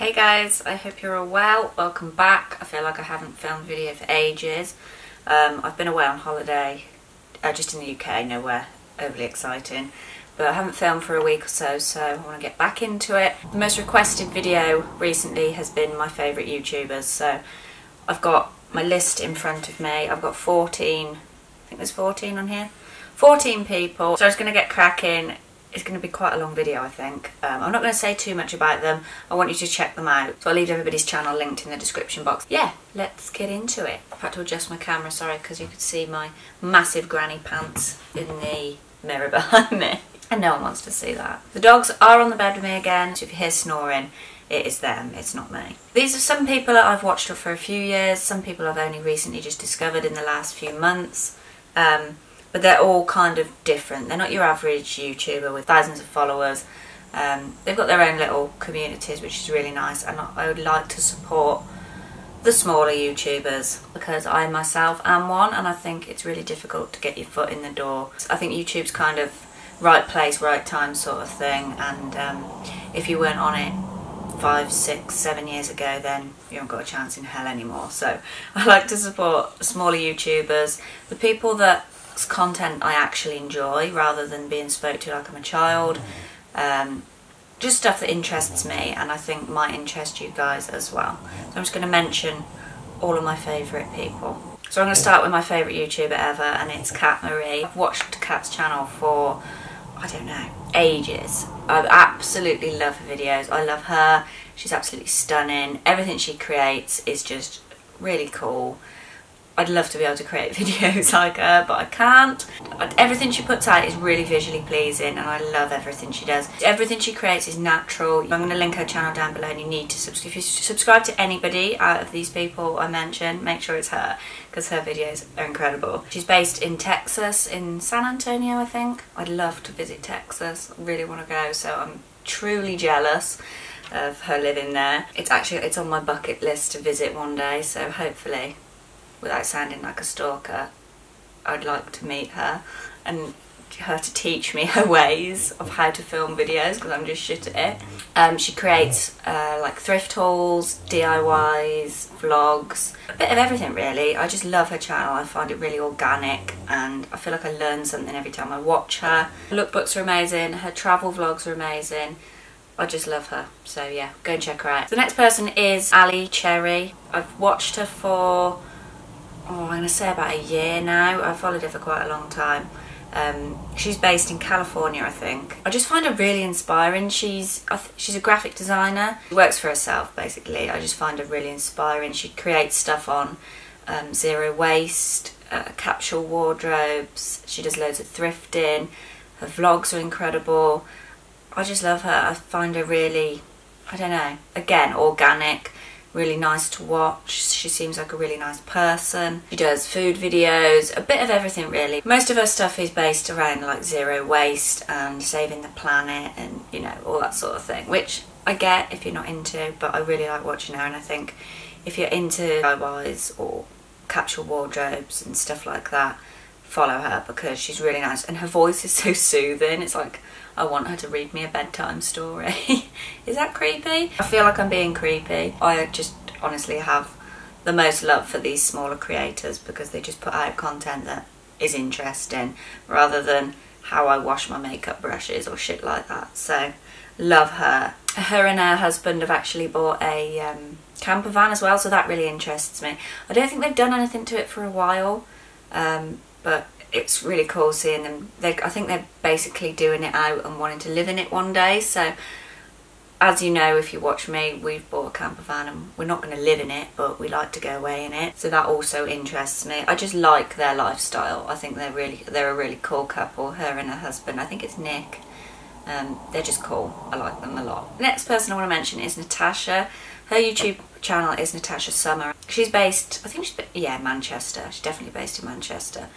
Hey guys, I hope you're all well. Welcome back. I feel like I haven't filmed a video for ages. I've been away on holiday, just in the UK, nowhere overly exciting. But I haven't filmed for a week or so, so I want to get back into it. The most requested video recently has been my favourite YouTubers. So I've got my list in front of me. I've got 14, I think there's 14 on here. 14 people. So I was going to get cracking. It's going to be quite a long video, I think. I'm not going to say too much about them. I want you to check them out. So I'll leave everybody's channel linked in the description box. Yeah, let's get into it. I've had to adjust my camera, sorry, because you could see my massive granny pants in the mirror behind me. And no one wants to see that. The dogs are on the bed with me again. So if you hear snoring, it is them, it's not me. These are some people that I've watched for a few years. Some people I've only recently just discovered in the last few months. But they're all kind of different. They're not your average YouTuber with thousands of followers. They've got their own little communities, which is really nice. And I would like to support the smaller YouTubers because I myself am one, and I think it's really difficult to get your foot in the door. I think YouTube's kind of right place, right time sort of thing. And if you weren't on it 5, 6, 7 years ago, then you haven't got a chance in hell anymore. So I like to support smaller YouTubers, the people that content I actually enjoy rather than being spoke to like I'm a child. Just stuff that interests me and I think might interest you guys as well. So I'm just going to mention all of my favourite people. So I'm going to start with my favourite YouTuber ever, and it's Kat Marie. I've watched Kat's channel for, I don't know, ages. I absolutely love her videos. I love her. She's absolutely stunning. Everything she creates is just really cool. I'd love to be able to create videos like her, but I can't. Everything she puts out is really visually pleasing, and I love everything she does. Everything she creates is natural. I'm going to link her channel down below, and you need to subscribe. If you subscribe to anybody out of these people I mentioned, make sure it's her, because her videos are incredible. She's based in Texas, in San Antonio, I think. I'd love to visit Texas. I really want to go, so I'm truly jealous of her living there. It's on my bucket list to visit one day, so hopefully, without sounding like a stalker, I'd like to meet her and her to teach me her ways of how to film videos, because I'm just shit at it. She creates like thrift hauls, DIYs, vlogs, a bit of everything really. I just love her channel. I find it really organic and I feel like I learn something every time I watch her. Her lookbooks are amazing, her travel vlogs are amazing. I just love her, so yeah, go and check her out. The next person is Ali Cherry. I've watched her for, I'm going to say about a year now. I've followed her for quite a long time. She's based in California, I think. I just find her really inspiring. She's a graphic designer. She works for herself, basically. I just find her really inspiring. She creates stuff on zero waste, capsule wardrobes. She does loads of thrifting. Her vlogs are incredible. I just love her. I find her really, I don't know, again, organic. Really nice to watch. She seems like a really nice person. She does food videos, a bit of everything really. Most of her stuff is based around like zero waste and saving the planet and, you know, all that sort of thing, which I get if you're not into, but I really like watching her. And I think if you're into DIYs or capsule wardrobes and stuff like that, follow her because she's really nice and her voice is so soothing. It's like I want her to read me a bedtime story. Is that creepy? I feel like I'm being creepy. I just honestly have the most love for these smaller creators because they just put out content that is interesting rather than how I wash my makeup brushes or shit like that. So love her. Her and her husband have actually bought a camper van as well, so that really interests me. I don't think they've done anything to it for a while, but it's really cool seeing them. I think they're basically doing it out and wanting to live in it one day. So as you know, if you watch me, we've bought a camper van and we're not going to live in it, but we like to go away in it. So that also interests me. I just like their lifestyle. I think they're a really cool couple, her and her husband. I think it's Nick. They're just cool. I like them a lot. The next person I want to mention is Natasha. Her YouTube channel is Natasha Summer. She's based, I think Manchester. She's definitely based in Manchester.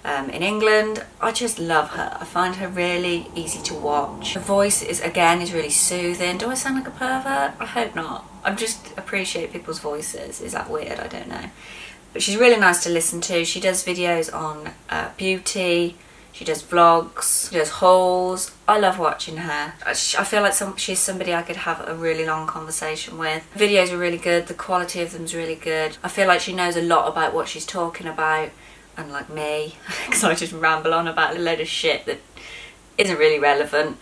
In England. I just love her. I find her really easy to watch. Her voice is really soothing. Do I sound like a pervert? I hope not. I just appreciate people's voices. Is that weird? I don't know. But she's really nice to listen to. She does videos on beauty. She does vlogs, she does hauls. I love watching her. I feel like she's somebody I could have a really long conversation with. The videos are really good, the quality of them is really good. I feel like she knows a lot about what she's talking about, unlike me, because I just ramble on about a load of shit that isn't really relevant.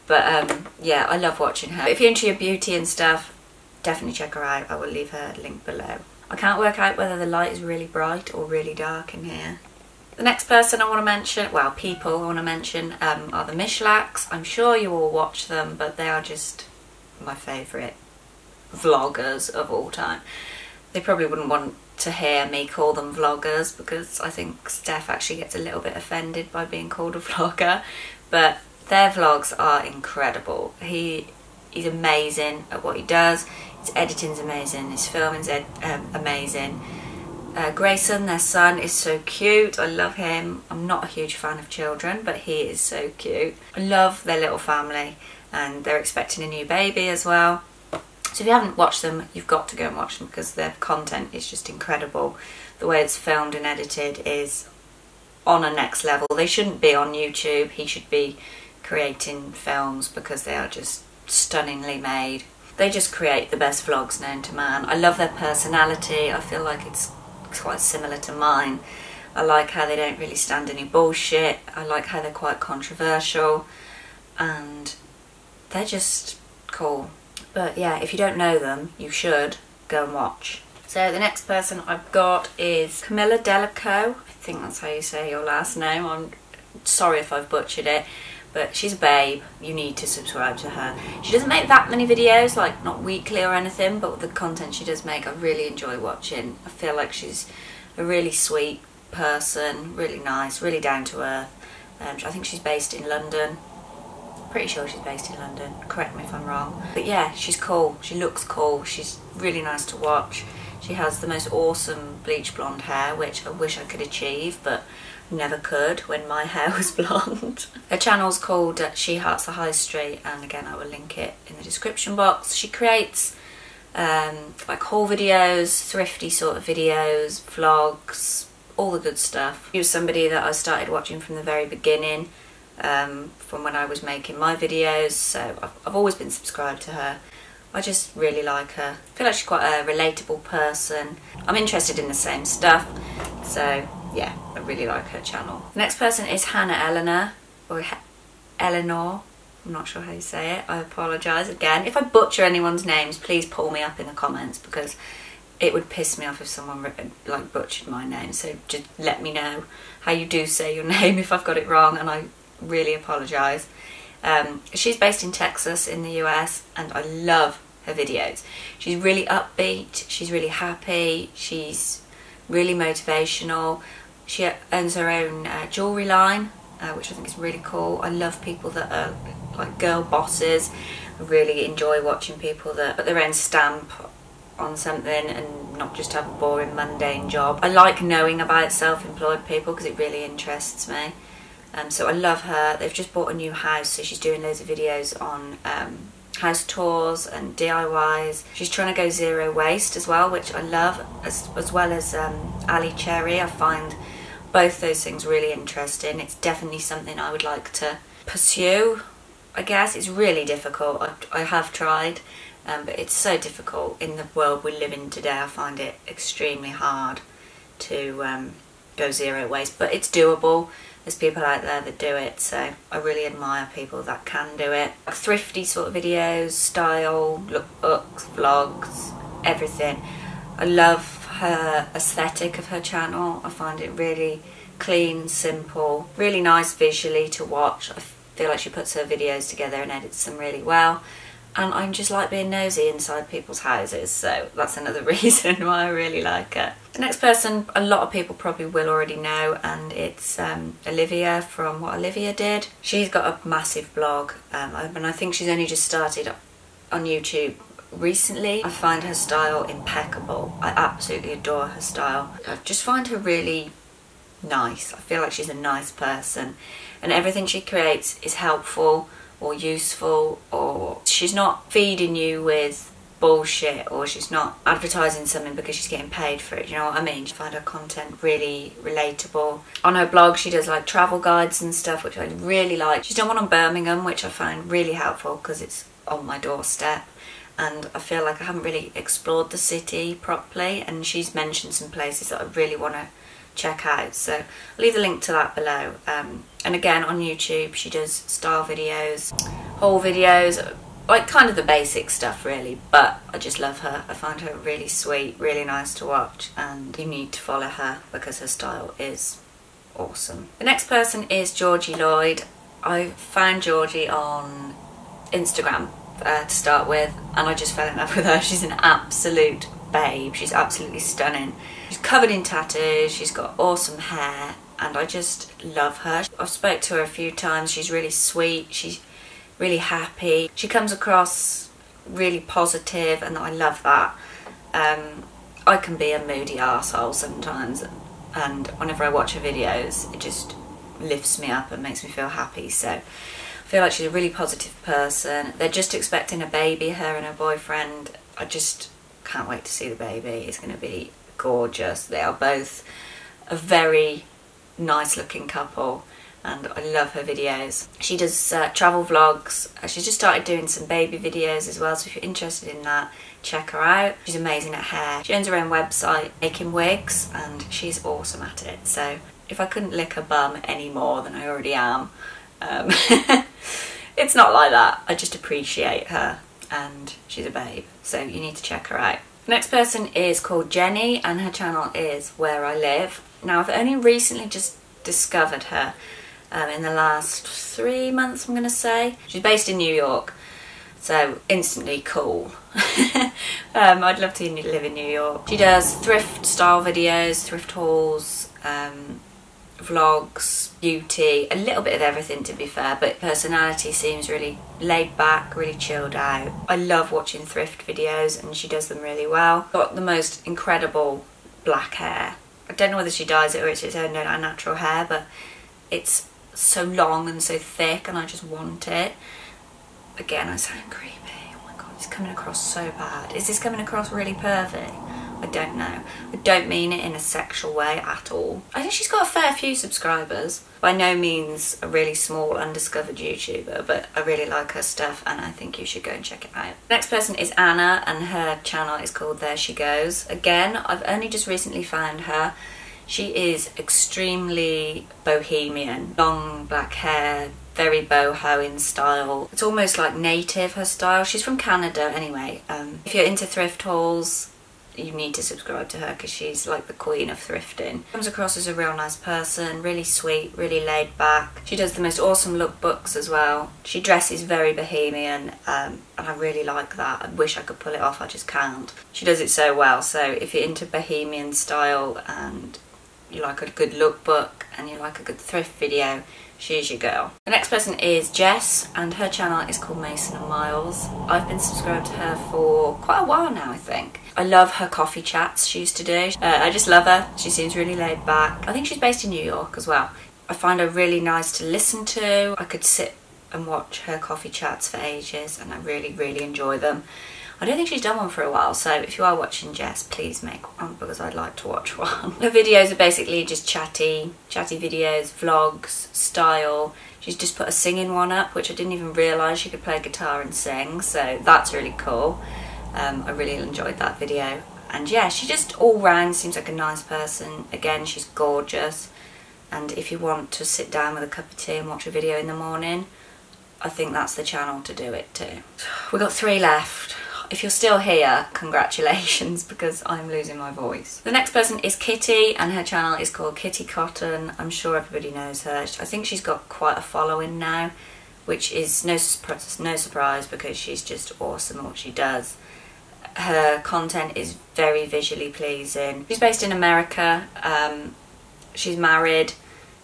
But yeah, I love watching her. If you're into your beauty and stuff, definitely check her out. I will leave her link below. I can't work out whether the light is really bright or really dark in here. The next person I want to mention, well, people I want to mention, are the Michels. I'm sure you all watch them, but they are just my favourite vloggers of all time. They probably wouldn't want to hear me call them vloggers, because I think Steph actually gets a little bit offended by being called a vlogger, but their vlogs are incredible. He's amazing at what he does. His editing's amazing, his filming's amazing. Grayson, their son, is so cute. I love him. I'm not a huge fan of children, but he is so cute. I love their little family, and they're expecting a new baby as well. So if you haven't watched them, you've got to go and watch them, because their content is just incredible. The way it's filmed and edited is on a next level. They shouldn't be on YouTube. He should be creating films, because they are just stunningly made. They just create the best vlogs known to man. I love their personality. I feel like it's quite similar to mine. I like how they don't really stand any bullshit. I like how they're quite controversial, and they're just cool. But yeah, if you don't know them, you should go and watch. So the next person I've got is Camilla Dalek. I think that's how you say your last name. I'm sorry if I've butchered it, but she's a babe. You need to subscribe to her. She doesn't make that many videos, like not weekly or anything, but the content she does make I really enjoy watching. I feel like she's a really sweet person, really nice, really down to earth. I think she's based in London. Pretty sure she's based in London, correct me if I'm wrong. But yeah, she's cool, she looks cool, she's really nice to watch. She has the most awesome bleach blonde hair, which I wish I could achieve, but never could when my hair was blonde. Her channel's called She Hearts the High Street, and again I will link it in the description box. She creates like haul videos, thrifty sort of videos, vlogs, all the good stuff. She was somebody that I started watching from the very beginning, from when I was making my videos, so I've always been subscribed to her. I just really like her. I feel like she's quite a relatable person. I'm interested in the same stuff, so yeah, I really like her channel. The next person is Hannah Eleanor, or Eleanor. I'm not sure how you say it. I apologise again. If I butcher anyone's names, please pull me up in the comments, because it would piss me off if someone like butchered my name. So just let me know how you do say your name if I've got it wrong, and I really apologise. She's based in Texas in the US, and I love her videos. She's really upbeat, she's really happy, she's really motivational. She owns her own jewellery line, which I think is really cool. I love people that are like girl bosses. I really enjoy watching people that put their own stamp on something and not just have a boring mundane job. I like knowing about self-employed people, because it really interests me. So I love her. They've just bought a new house, so she's doing loads of videos on house tours and DIYs. She's trying to go zero waste as well, which I love, as well as Ali Cherry. I find both those things really interesting. It's definitely something I would like to pursue, I guess. It's really difficult. I have tried, but it's so difficult in the world we live in today. I find it extremely hard to go zero waste, but it's doable. There's people out there that do it, so I really admire people that can do it. Thrifty sort of videos, style, lookbooks, vlogs, everything. I love her aesthetic of her channel. I find it really clean, simple, really nice visually to watch. I feel like she puts her videos together and edits them really well. And I just like being nosy inside people's houses, so that's another reason why I really like her. The next person a lot of people probably will already know, and it's Olivia from What Olivia Did. She's got a massive blog, and I think she's only just started on YouTube recently. I find her style impeccable. I absolutely adore her style. I just find her really nice. I feel like she's a nice person, and everything she creates is helpful or useful, or she's not feeding you with bullshit or she's not advertising something because she's getting paid for it. You know what I mean? I find her content really relatable. On her blog she does like travel guides and stuff, which I really like. She's done one on Birmingham, which I find really helpful because it's on my doorstep and I feel like I haven't really explored the city properly, and she's mentioned some places that I really want to check out, so I'll leave the link to that below. And again, on YouTube she does style videos, haul videos, like kind of the basic stuff really, but I just love her. I find her really sweet, really nice to watch, and you need to follow her because her style is awesome. The next person is Georgie Lloyd. I found Georgie on Instagram to start with, and I just fell in love with her. She's an absolute babe. She's absolutely stunning. She's covered in tattoos, she's got awesome hair, and I just love her. I've spoke to her a few times. She's really sweet, she's really happy. She comes across really positive, and I love that. I can be a moody arsehole sometimes, and whenever I watch her videos it just lifts me up and makes me feel happy. So I feel like she's a really positive person. They're just expecting a baby, her and her boyfriend. I just can't wait to see the baby. It's going to be gorgeous. They are both a very nice looking couple and I love her videos. She does travel vlogs. She's just started doing some baby videos as well, so if you're interested in that, check her out. She's amazing at hair. She owns her own website making wigs and she's awesome at it. So if I couldn't lick her bum any more than I already am, it's not like that. I just appreciate her and she's a babe, so you need to check her out. The next person is called Jenny and her channel is Where I Live. Now I've only recently just discovered her in the last 3 months, I'm going to say. She's based in New York, so instantly cool. I'd love to live in New York. She does thrift style videos, thrift hauls, vlogs, beauty, a little bit of everything to be fair, but personality seems really laid back, really chilled out. I love watching thrift videos and she does them really well. Got the most incredible black hair. I don't know whether she dyes it or it's her natural hair, but it's so long and so thick and I just want it. Again, I sound creepy. Oh my god, it's coming across so bad. Is this coming across really pervy? I don't know. I don't mean it in a sexual way at all. I think she's got a fair few subscribers. By no means a really small undiscovered YouTuber, but I really like her stuff and I think you should go and check it out. Next person is Anna and her channel is called There She Goes. Again, I've only just recently found her. She is extremely bohemian. Long black hair, very boho in style. It's almost like native, her style. She's from Canada anyway. If you're into thrift hauls, you need to subscribe to her because she's like the queen of thrifting. Comes across as a real nice person, really sweet, really laid back. She does the most awesome lookbooks as well. She dresses very bohemian and I really like that. I wish I could pull it off, I just can't. She does it so well, so if you're into bohemian style and you like a good lookbook and you like a good thrift video, she's your girl. The next person is Jess and her channel is called Mason and Miles. I've been subscribed to her for quite a while now, I think. I love her coffee chats she used to do. I just love her. She seems really laid back. I think she's based in New York as well. I find her really nice to listen to. I could sit and watch her coffee chats for ages and I really, really enjoy them. I don't think she's done one for a while, so if you are watching Jess, please make one because I'd like to watch one. Her videos are basically just chatty videos, vlogs, style. She's just put a singing one up, which I didn't even realise she could play guitar and sing, so that's really cool. I really enjoyed that video. And yeah, she just all round seems like a nice person. Again, she's gorgeous. And if you want to sit down with a cup of tea and watch a video in the morning, I think that's the channel to do it too. We've got 3 left. If you're still here, congratulations, because I'm losing my voice. The next person is Kitty and her channel is called Kitty Cotton. I'm sure everybody knows her. I think she's got quite a following now, which is no surprise because she's just awesome at what she does. Her content is very visually pleasing. She's based in America. She's married.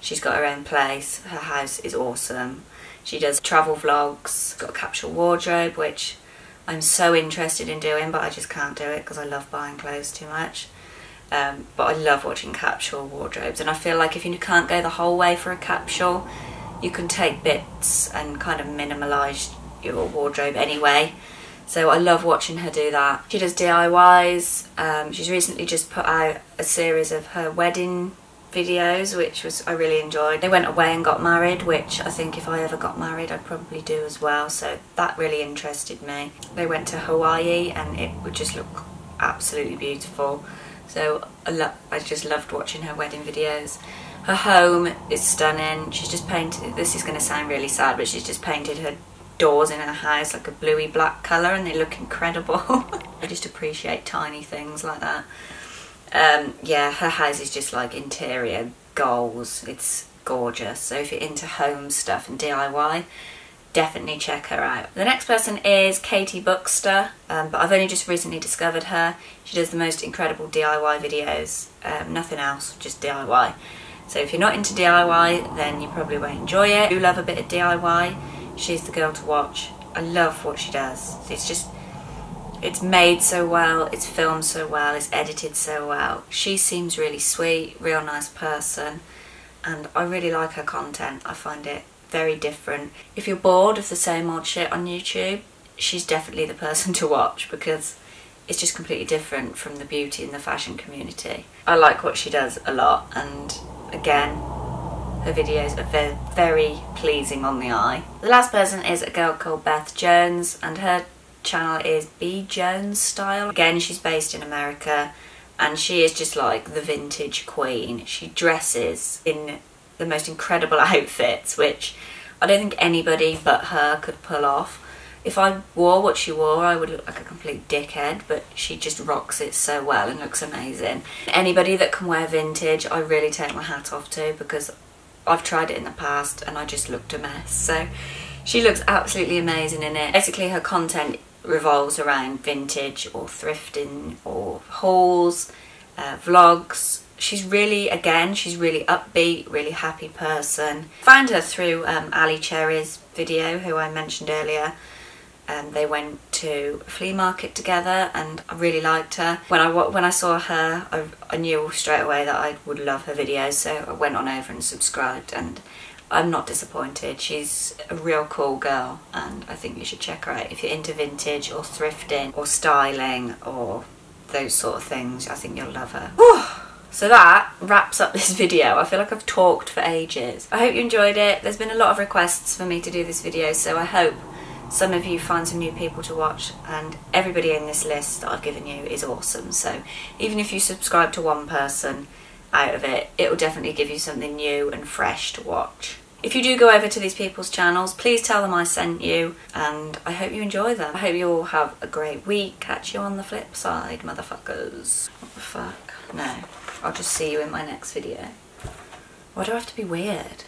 She's got her own place. Her house is awesome. She does travel vlogs. Got a capsule wardrobe, which I'm so interested in doing, but I just can't do it because I love buying clothes too much. But I love watching capsule wardrobes, and I feel like if you can't go the whole way for a capsule, you can take bits and kind of minimalise your wardrobe anyway. So I love watching her do that. She does DIYs. She's recently just put out a series of her wedding videos, which I really enjoyed. They went away and got married, which I think if I ever got married I'd probably do as well, so that really interested me. They went to Hawaii and it would just look absolutely beautiful, so I just loved watching her wedding videos. Her home is stunning. She's just painted, this is going to sound really sad, but she's just painted her doors in her house like a bluey black colour and they look incredible. I just appreciate tiny things like that. Yeah, her house is just like interior goals. It's gorgeous. So if you're into home stuff and DIY, definitely check her out. The next person is Katie Boxster, but I've only just recently discovered her. She does the most incredible DIY videos, nothing else, just DIY. So if you're not into DIY, then you probably won't enjoy it. If you love a bit of DIY, she's the girl to watch. I love what she does. It's made so well, it's filmed so well, it's edited so well. She seems really sweet, real nice person, and I really like her content. I find it very different. If you're bored of the same old shit on YouTube, she's definitely the person to watch because it's just completely different from the beauty and the fashion community. I like what she does a lot, and again, her videos are very, very pleasing on the eye. The last person is a girl called Beth Jones, and her channel is B Jones Style. Again, she's based in America and she is just like the vintage queen. She dresses in the most incredible outfits, which I don't think anybody but her could pull off. If I wore what she wore, I would look like a complete dickhead, but she just rocks it so well and looks amazing. Anybody that can wear vintage, I really take my hat off to, because I've tried it in the past and I just looked a mess. So she looks absolutely amazing in it. Basically her content revolves around vintage or thrifting or hauls, vlogs. She's really upbeat, really happy person. Found her through Ali Cherry's video, who I mentioned earlier. They went to a flea market together and I really liked her. When I saw her, I knew straight away that I would love her videos, so I went on over and subscribed, and I'm not disappointed. She's a real cool girl and I think you should check her out. If you're into vintage or thrifting or styling or those sort of things, I think you'll love her. Whew. So that wraps up this video. I feel like I've talked for ages. I hope you enjoyed it. There's been a lot of requests for me to do this video, so I hope some of you find some new people to watch, and everybody in this list that I've given you is awesome. So even if you subscribe to one person out of it, it will definitely give you something new and fresh to watch. If you do go over to these people's channels, please tell them I sent you, and I hope you enjoy them. I hope you all have a great week. Catch you on the flip side, motherfuckers. What the fuck? No, I'll just see you in my next video. Why do I have to be weird?